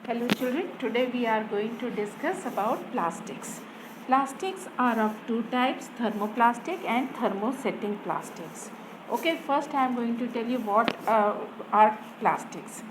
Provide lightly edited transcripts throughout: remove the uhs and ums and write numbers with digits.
Hello children, today we are going to discuss about plastics. Plastics are of two types, thermoplastic and thermosetting plastics. Okay, first I am going to tell you what are plastics.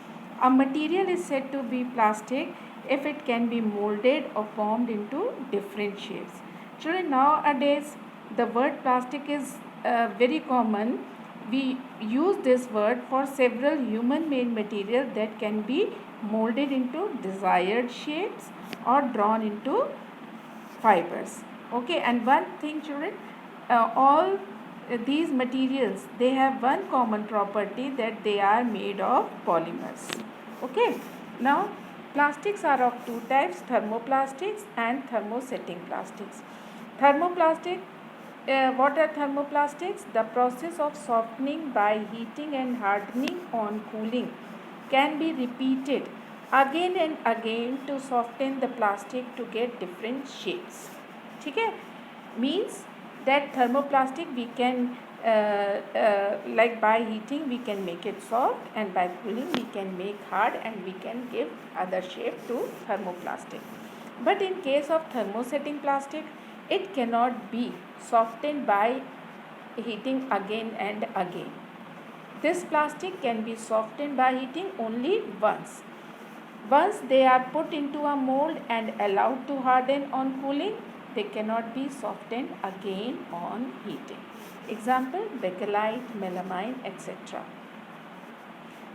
A material is said to be plastic if it can be molded or formed into different shapes. Children, nowadays the word plastic is very common. We use this word for several human made materials that can be molded into desired shapes or drawn into fibers. Okay, and one thing children, all these materials, they have one common property, that they are made of polymers. Okay, now plastics are of two types, thermoplastics and thermosetting plastics. Thermoplastic, what are thermoplastics? The process of softening by heating and hardening on cooling can be repeated again and again to soften the plastic to get different shapes. ठीक है, means that thermoplastic we can like by heating we can make it soft, and by cooling we can make hard, and we can give other shape to thermoplastic. But in case of thermosetting plastic, it cannot be softened by heating again and again. This plastic can be softened by heating only once. Once they are put into a mold and allowed to harden on cooling, they cannot be softened again on heating. Example, bakelite, melamine, etc.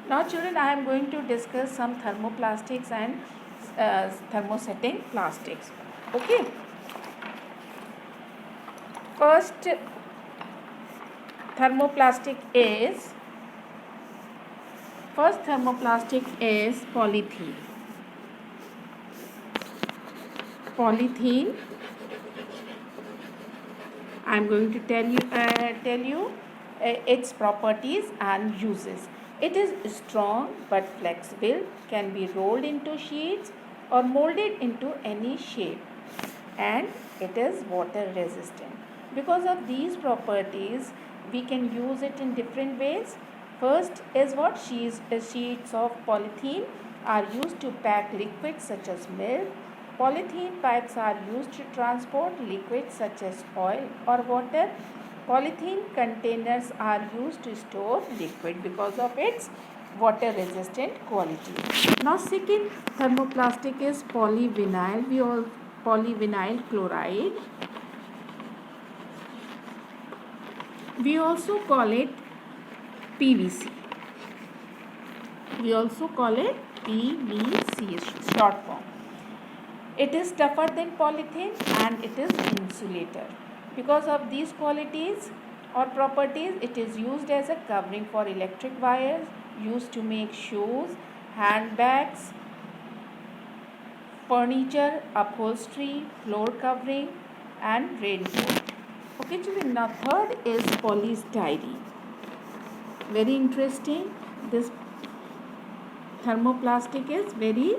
Now children, I am going to discuss some thermoplastics and thermosetting plastics. Okay. First thermoplastic is polythene. Polythene, I am going to tell you its properties and uses. It is strong but flexible, can be rolled into sheets or molded into any shape, and it is water resistant. Because of these properties, we can use it in different ways. First is what? Sheets of polythene are used to pack liquids such as milk. Polythene pipes are used to transport liquids such as oil or water. Polythene containers are used to store liquid because of its water resistant quality. Now second thermoplastic is polyvinyl. Polyvinyl chloride. We also call it PVC. Short form. It is tougher than polythene and it is insulator. Because of these qualities or properties, it is used as a covering for electric wires, used to make shoes, handbags, furniture, upholstery, floor covering, and raincoat. Okay children, now third is polystyrene. Very interesting. This thermoplastic is very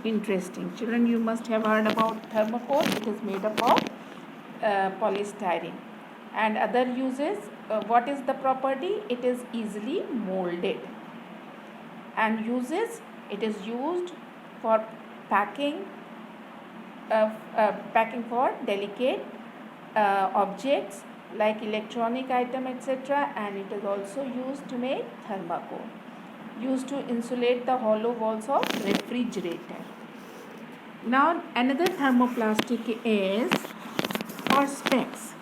interesting. Children, you must have heard about thermocol. It is made up of polystyrene. And other uses, what is the property? It is easily molded. And uses, it is used for packing for delicate objects like electronic item, etc. And it is also used to make thermocol, used to insulate the hollow walls of refrigerator. Now another thermoplastic is perspex.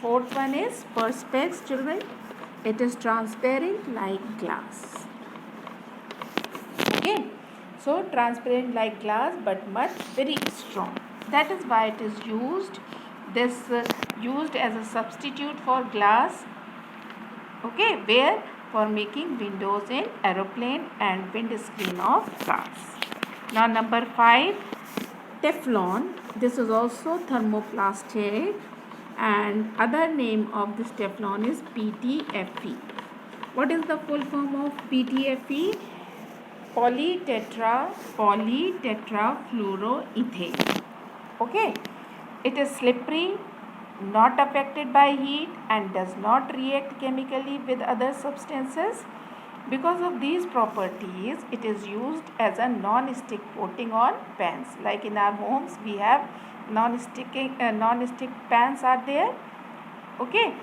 Fourth one is perspex children. It is transparent like glass. Okay, so transparent like glass but much very strong. That is why it is used. Used as a substitute for glass. Okay, where for making windows in aeroplane and windscreen of cars. Now number 5, Teflon. This is also thermoplastic, and other name of this Teflon is PTFE. What is the full form of PTFE? Polytetrafluoroethane. Okay, it is slippery, not affected by heat, and does not react chemically with other substances. Because of these properties, it is used as a non-stick coating on pans. Like in our homes, we have non-stick pans are there. Okay,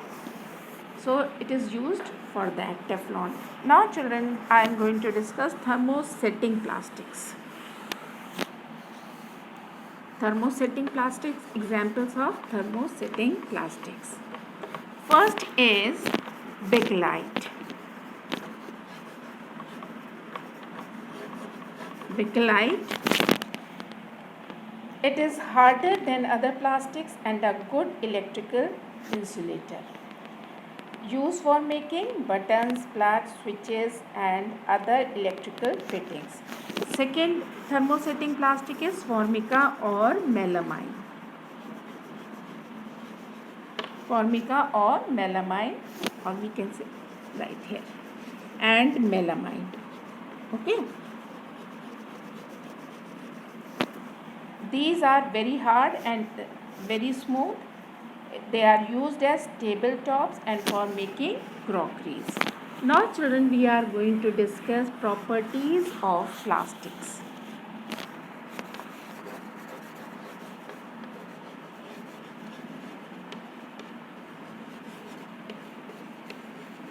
so it is used for that, Teflon. Now, children, I am going to discuss thermosetting plastics. Thermosetting plastics, examples of thermosetting plastics. First is Bakelite. Bakelite. It is harder than other plastics and a good electrical insulator. Used for making buttons, plugs, switches and other electrical fittings. Second thermosetting plastic is Formica or melamine. Formica or melamine, or we can say right here, and melamine. Okay. These are very hard and very smooth. They are used as tabletops and for making crockeries. Now, children, we are going to discuss properties of plastics.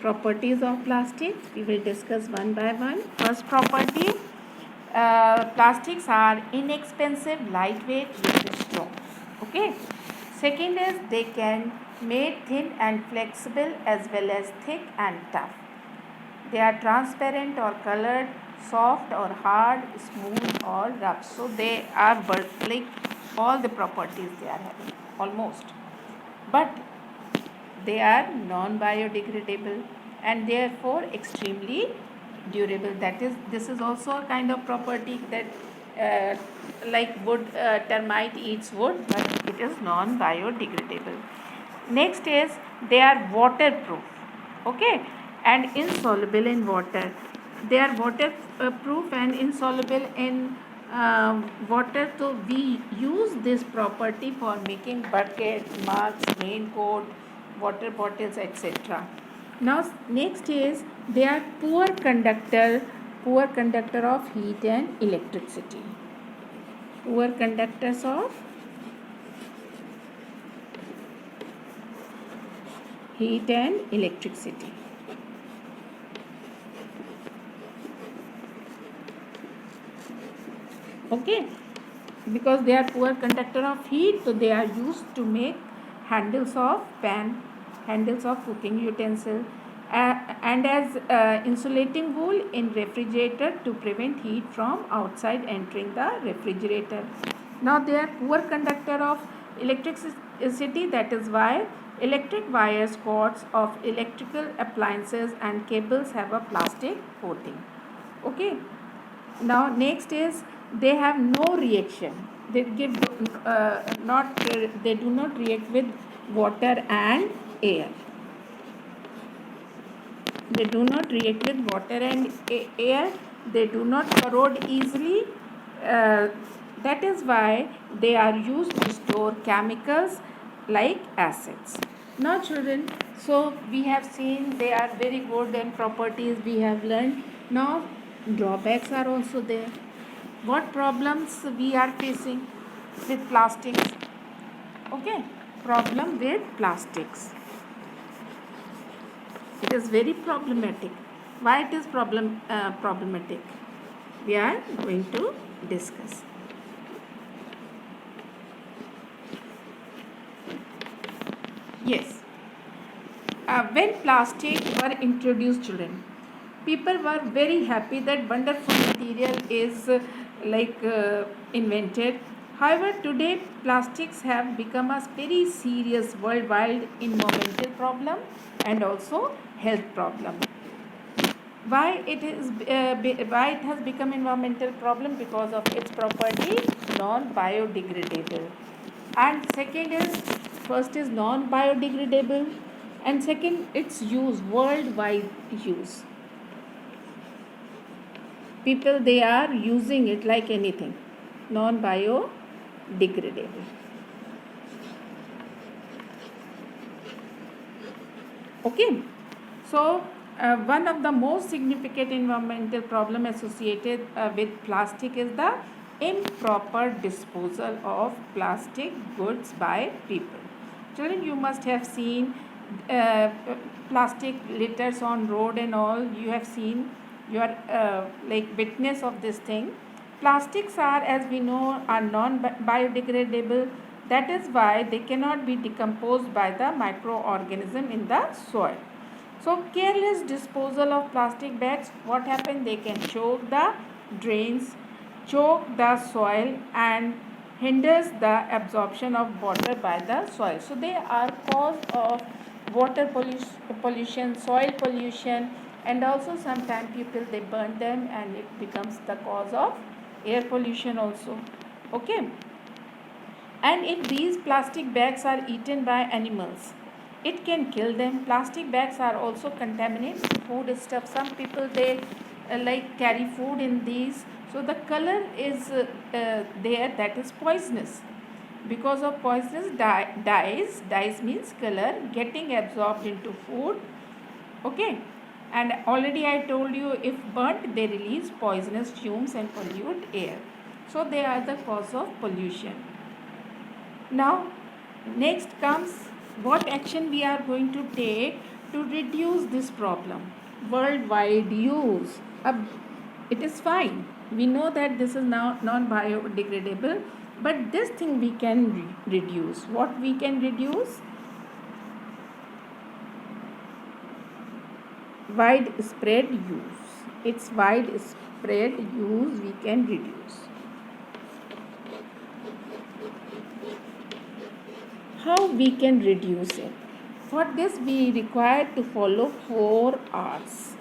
Properties of plastic, we will discuss one by one. First property, plastics are inexpensive, lightweight, yet strong. Okay. Second is they can made thin and flexible as well as thick and tough. They are transparent or colored, soft or hard, smooth or rough. So they are like all the properties they are having almost. But they are non-biodegradable and therefore extremely durable. This is also a kind of property that like wood, termite eats wood, but it is non-biodegradable. Next is they are waterproof, okay, and insoluble in water. They are waterproof and insoluble in water. So we use this property for making buckets, mugs, raincoat, water bottles, etc. Now next is they are poor conductor of heat and electricity. Poor conductors of heat and electricity. Okay, because they are poor conductor of heat, so they are used to make handles of pan, handles of cooking utensil, and as insulating wool in refrigerator to prevent heat from outside entering the refrigerator. Now they are poor conductor of electricity, that is why electric wires, cords of electrical appliances and cables have a plastic coating. Okay. Now next is they have no reaction. They give they do not react with water and air. They do not react with water and air. They do not corrode easily. That is why they are used to store chemicals like acids. Now, children, so we have seen they are very good and properties we have learned. Now, drawbacks are also there. What problems we are facing with plastics? Okay, problem with plastics. It is very problematic. Why it is problematic? We are going to discuss. Yes. When plastic were introduced, children, people were very happy that wonderful material is invented. However, today plastics have become a very serious worldwide environmental problem and also health problem. Why it has become environmental problem? Because of its property non-biodegradable. And second is, first is non-biodegradable, and second its use, worldwide use. People, they are using it like anything, non-biodegradable. Okay, so one of the most significant environmental problem associated with plastic is the improper disposal of plastic goods by people. Children, you must have seen uh, plastic litters on road and all. You have seen, you are like witness of this thing. Plastics are, as we know, are non-biodegradable. That is why they cannot be decomposed by the microorganism in the soil. So careless disposal of plastic bags, what happens? They can choke the drains, choke the soil, and hinders the absorption of water by the soil. So they are cause of water pollution, soil pollution, and also sometimes people they burn them and it becomes the cause of air pollution also. Okay. And if these plastic bags are eaten by animals, it can kill them. Plastic bags are also contaminate food stuff. Some people they like carry food in these, so the color is there, that is poisonous. Because of poisonous dyes means color getting absorbed into food. Okay, and already I told you, if burnt they release poisonous fumes and pollute air, so they are the cause of pollution. Now, next comes what action we are going to take to reduce this problem. Worldwide use. It is fine. We know that this is now non-biodegradable, but this thing we can reduce. What we can reduce? Widespread use. Its widespread use we can reduce. How we can reduce it? For this we require to follow 4 R's.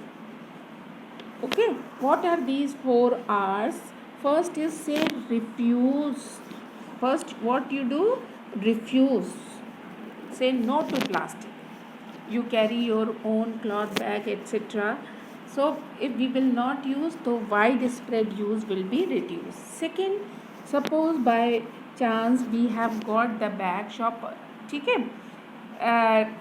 Okay, what are these 4 R's? First is say refuse. First, what you do? Refuse. Say no to plastic. You carry your own cloth bag, etc. So if we will not use, the widespread use will be reduced. Second, suppose by chance we have got the bag shop, okay.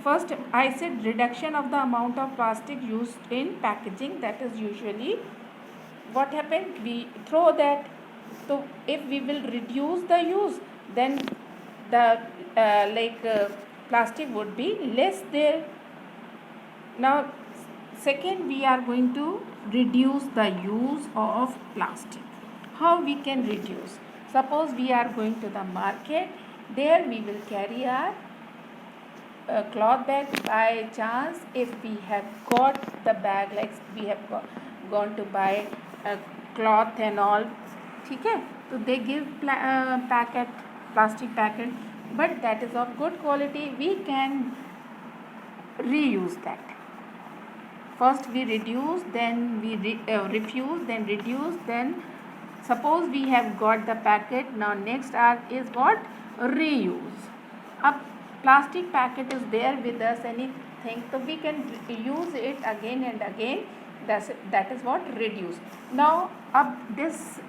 First I said reduction of the amount of plastic used in packaging. That is usually what happened, we throw that. So if we will reduce the use, then the plastic would be less there. Now second, we are going to reduce the use of plastic. How we can reduce? Suppose we are going to the market, there we will carry our cloth bag. By chance if we have got the bag, like we have gone to buy a cloth and all, okay, so they give plastic packet, but that is of good quality, we can reuse that. First we reduce, then we refuse, then reduce, then suppose we have got the packet. Now next R is what? Reuse. A plastic packet is there with us, anything, so we can use it again and again. That is what? Reduce. Now this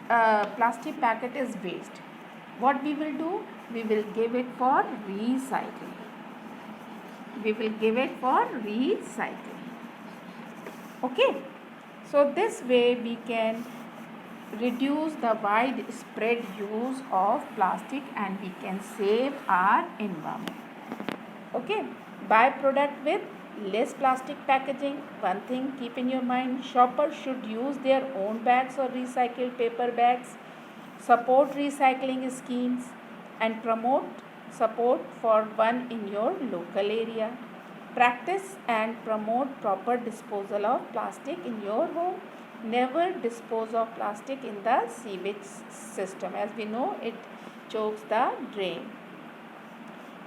plastic packet is waste. What we will do? We will give it for recycling. We will give it for recycling. Okay, so this way we can reduce the widespread use of plastic and we can save our environment. Okay, buy product with less plastic packaging. One thing keep in your mind, shoppers should use their own bags or recycled paper bags. Support recycling schemes and promote support for one in your local area. Practice and promote proper disposal of plastic in your home. Never dispose of plastic in the sewage system. As we know, it chokes the drain.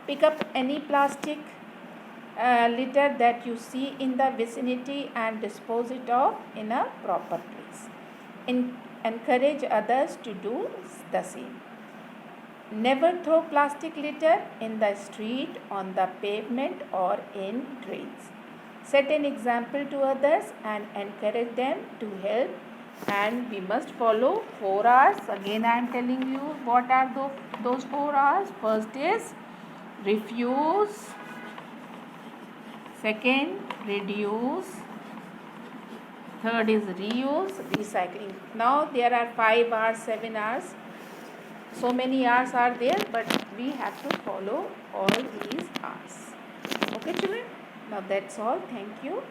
Pick up any plastic litter that you see in the vicinity and dispose it off in a proper place. Encourage others to do the same. Never throw plastic litter in the street, on the pavement or in drains. Set an example to others and encourage them to help, and we must follow 4 R's. Again I am telling you what are those 4 R's. First is refuse. Second, reduce. third is reuse, recycling. Now there are 5 R's, 7 R's. So many R's are there, but we have to follow all these R's. Okay children, now that's all. Thank you.